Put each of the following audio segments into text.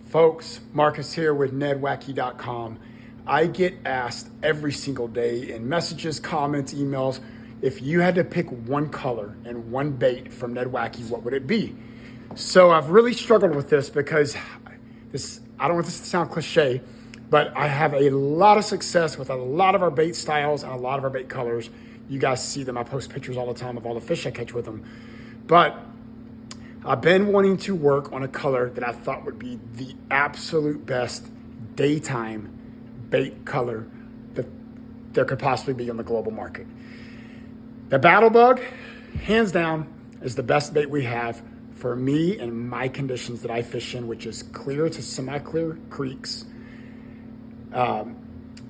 Folks, Marcus here with NedWacky.com. I get asked every single day in messages, comments, emails, if you had to pick one color and one bait from NedWacky, what would it be? So I've really struggled with this because I don't want this to sound cliche, but I have a lot of success with a lot of our bait styles and a lot of our bait colors. You guys see them. I post pictures all the time of all the fish I catch with them. But I've been wanting to work on a color that I thought would be the absolute best daytime bait color that there could possibly be on the global market. The battle bug, hands down, is the best bait we have for me and my conditions that I fish in, which is clear to semi-clear creeks,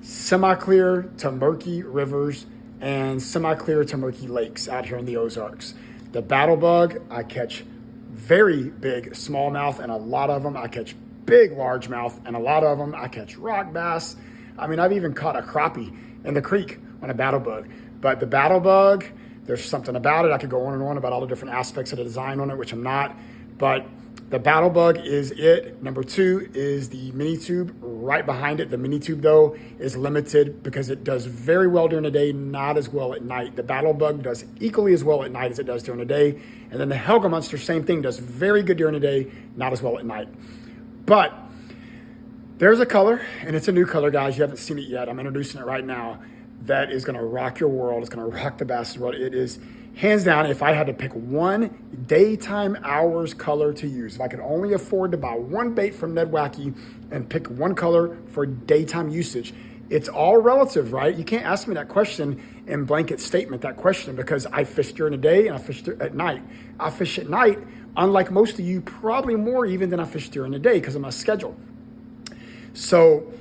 semi-clear to murky rivers, and semi-clear to murky lakes out here in the Ozarks. The battle bug, I catch very big smallmouth, and a lot of them I catch big largemouth, and a lot of them I catch rock bass. I mean, I've even caught a crappie in the creek on a battle bug. But the battle bug, there's something about it. I could go on and on about all the different aspects of the design on it, which I'm not. But the battle bug is it. Number two is the mini tube right behind it. The mini tube, though, is limited because it does very well during the day, not as well at night. The battle bug does equally as well at night as it does during the day. And then the Helga Monster, same thing, does very good during the day, not as well at night. But there's a color, and it's a new color, guys. You haven't seen it yet. I'm introducing it right now. That is going to rock your world. It's going to rock the bass world. It is, hands down, if I had to pick one daytime hours color to use, if I could only afford to buy one bait from NedWacky and pick one color for daytime usage, it's all relative, right? You can't ask me that question in blanket statement, that question, because I fish during the day and I fish at night. I fish at night, unlike most of you, probably more even than I fish during the day because of my schedule. So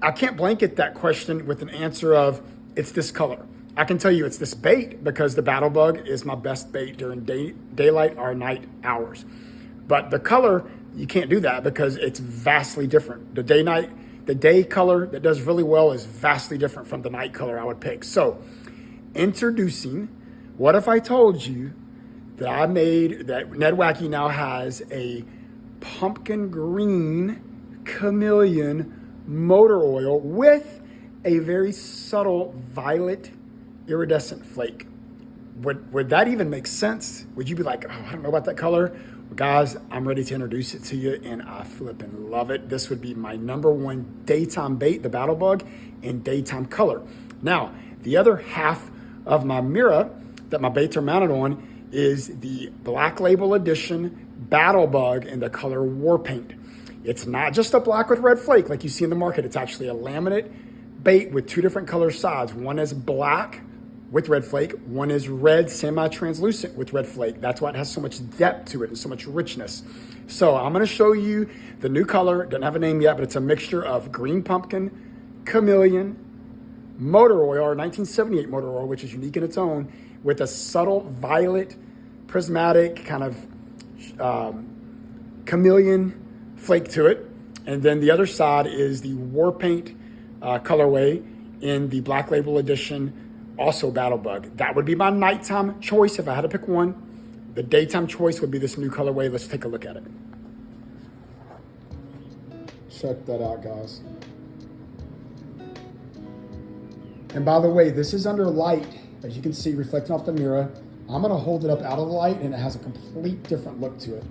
I can't blanket that question with an answer of, it's this color. I can tell you it's this bait because the battle bug is my best bait during daylight or night hours. But the color, you can't do that because it's vastly different. The day color that does really well is vastly different from the night color I would pick. So introducing, what if I told you that NedWacky now has a pumpkin green chameleon motor oil with a very subtle violet iridescent flake. Would that even make sense? Would you be like, oh, I don't know about that color? Well, guys, I'm ready to introduce it to you, and I flipping love it. This would be my number one daytime bait, the battle bug, in daytime color. Now, the other half of my mirror that my baits are mounted on is the Black Label Edition battle bug in the color war paint. It's not just a black with red flake like you see in the market. It's actually a laminate bait with two different color sides. One is black with red flake. One is red semi-translucent with red flake. That's why it has so much depth to it and so much richness. So I'm going to show you the new color. It doesn't have a name yet, but it's a mixture of green pumpkin, chameleon, motor oil, or 1978 motor oil, which is unique in its own, with a subtle violet, prismatic kind of chameleon flake to it. And then the other side is the war paint colorway in the Black Label Edition, also battle bug. That would be my nighttime choice if I had to pick one. The daytime choice would be this new colorway. Let's take a look at it. Check that out, guys. And by the way, this is under light, as you can see, reflecting off the mirror. I'm gonna hold it up out of the light and it has a complete different look to it.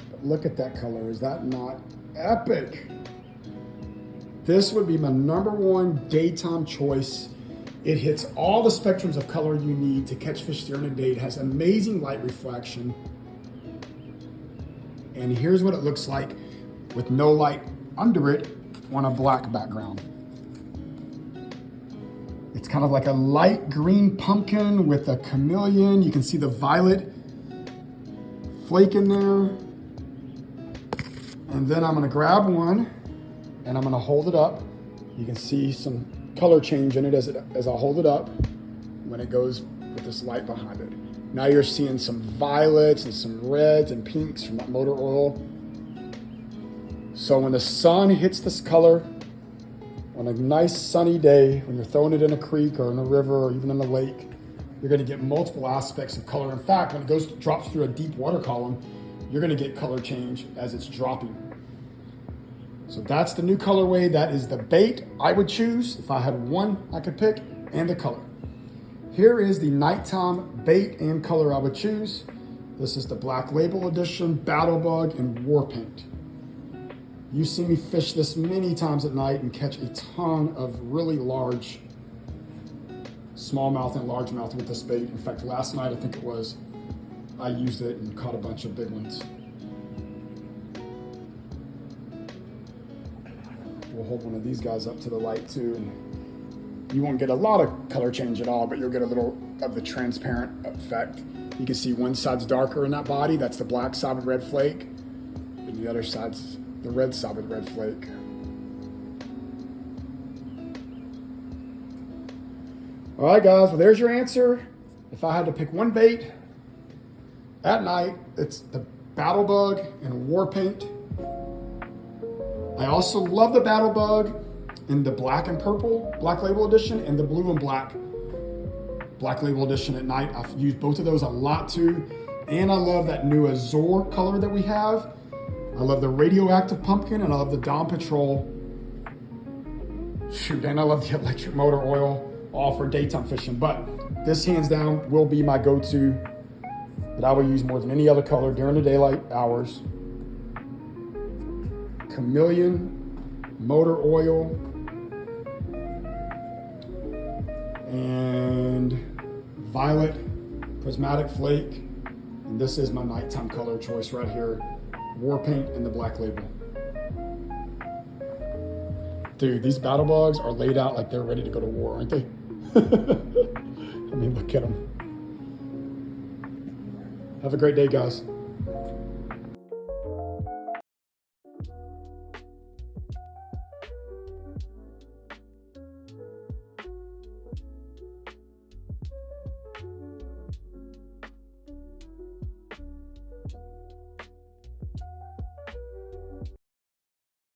But look at that color. Is that not epic? This would be my number one daytime choice. It hits all the spectrums of color you need to catch fish during the day. It has amazing light reflection. And here's what it looks like with no light under it on a black background. It's kind of like a light green pumpkin with a chameleon. You can see the violet flake in there. And then I'm gonna grab one and I'm gonna hold it up. You can see some color change in it as I hold it up when it goes with this light behind it. Now you're seeing some violets and some reds and pinks from that motor oil. So when the sun hits this color on a nice sunny day, when you're throwing it in a creek or in a river or even in a lake, you're gonna get multiple aspects of color. In fact, when it drops through a deep water column, you're gonna get color change as it's dropping. So that's the new colorway. That is the bait I would choose if I had one I could pick, and the color. Here is the nighttime bait and color I would choose. This is the Black Label Edition, Battle Bug, and War Paint. You see me fish this many times at night and catch a ton of really large smallmouth and largemouth with this bait. In fact, last night I think it was, I used it and caught a bunch of big ones. We'll hold one of these guys up to the light too. And you won't get a lot of color change at all, but you'll get a little of the transparent effect. You can see one side's darker in that body. That's the black side with red flake. And the other side's the red side with red flake. All right, guys, well, there's your answer. If I had to pick one bait at night, it's the Battle Bug and War Paint. I also love the Battle Bug in the black and purple Black Label Edition and the blue and black Black Label Edition at night. I've used both of those a lot too. And I love that new Azure color that we have. I love the Radioactive Pumpkin, and I love the Dawn Patrol. Shoot, and I love the electric motor oil, all for daytime fishing. But this hands down will be my go-to that I will use more than any other color during the daylight hours. Chameleon, motor oil, and violet prismatic flake. And this is my nighttime color choice right here. War Paint and the Black Label. Dude, these battle bugs are laid out like they're ready to go to war, aren't they? I mean, look at them. Have a great day, guys.